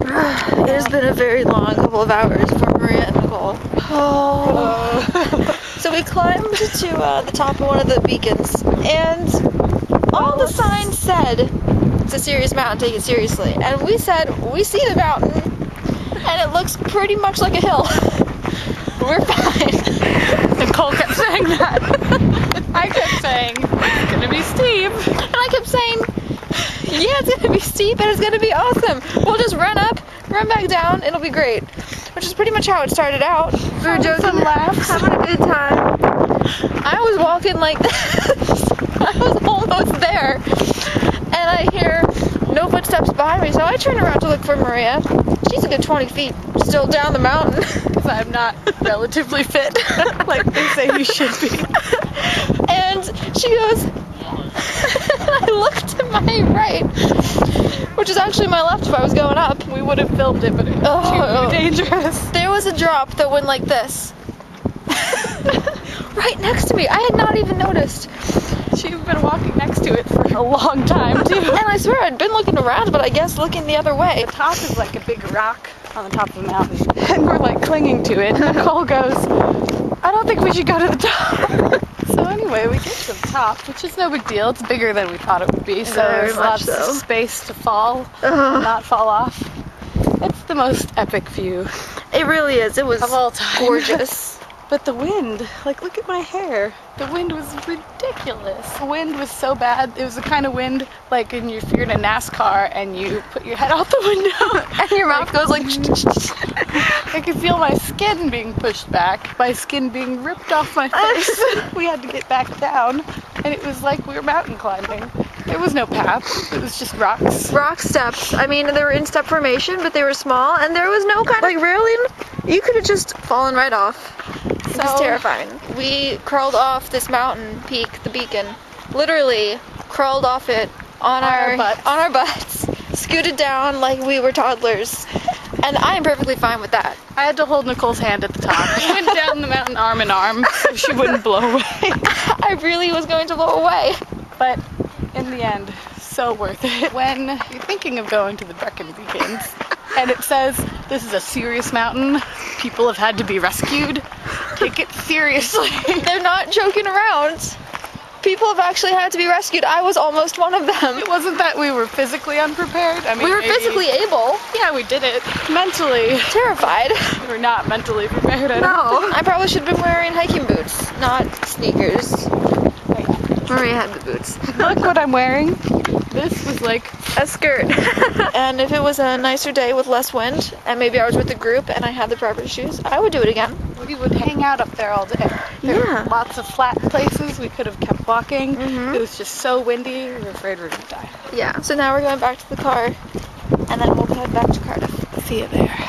It has been a very long couple of hours for Maria and Nicole. Oh. So we climbed to the top of one of the beacons, and all the signs said, it's a serious mountain, take it seriously. And we said, we see the mountain, and it looks pretty much like a hill. We're fine. Nicole kept saying that. I kept saying, it's gonna be steep. And I kept saying, yeah, it's gonna be steep and it's gonna be awesome. We'll just run up, run back down, it'll be great. Which is pretty much how it started out. We were joking, laughs, having a good time. I was walking like this. I was almost there. And I hear no footsteps behind me, so I turn around to look for Maria. She's a good 20 feet still down the mountain. Because I'm not relatively fit, like they say you should be. And she goes, I looked to my right, which is actually my left if I was going up. We would have filmed it, but it was too dangerous. There was a drop that went like this. Right next to me. I had not even noticed. She'd been walking next to it for a long time, too. And I swear I'd been looking around, but I guess looking the other way. The top is like a big rock on the top of the mountain, and we're like clinging to it. And Nicole goes, I don't think we should go to the top. So anyway, we get to the top, which is no big deal. It's bigger than we thought it would be, so there's lots of space to fall, not fall off. It's the most epic view. It really is. It was of all time. Gorgeous. But the wind, like look at my hair. The wind was ridiculous. The wind was so bad. It was the kind of wind like if you're in a NASCAR and you put your head out the window and your mouth goes like I could feel my skin being pushed back, my skin being ripped off my face. We had to get back down, and it was like we were mountain climbing. There was no path, it was just rocks. Rock steps. I mean, they were in step formation, but they were small, and there was no kind of like railing. You could have just fallen right off. It was terrifying. We crawled off this mountain peak, the beacon, literally crawled off it on our butts, scooted down like we were toddlers. And I am perfectly fine with that. I had to hold Nicole's hand at the top. We went down the mountain arm in arm so she wouldn't blow away. I really was going to blow away. But in the end, so worth it. When you're thinking of going to the Brecon beacons, and it says, this is a serious mountain, people have had to be rescued, take it seriously. They're not joking around. People have actually had to be rescued. I was almost one of them. It wasn't that we were physically unprepared. I mean, we were physically able. Yeah, we did it. Mentally. Terrified. We were not mentally prepared. I probably should have been wearing hiking boots, not sneakers. Maria had the boots. Look what I'm wearing. This was like a skirt. And if it was a nicer day with less wind, and maybe I was with a group and I had the proper shoes, I would do it again. We would hang out up there all day. There were lots of flat places. We could have kept walking. It was just so windy. We were afraid we were going to die. Yeah, so now we're going back to the car, and then we'll head back to Cardiff. See you there.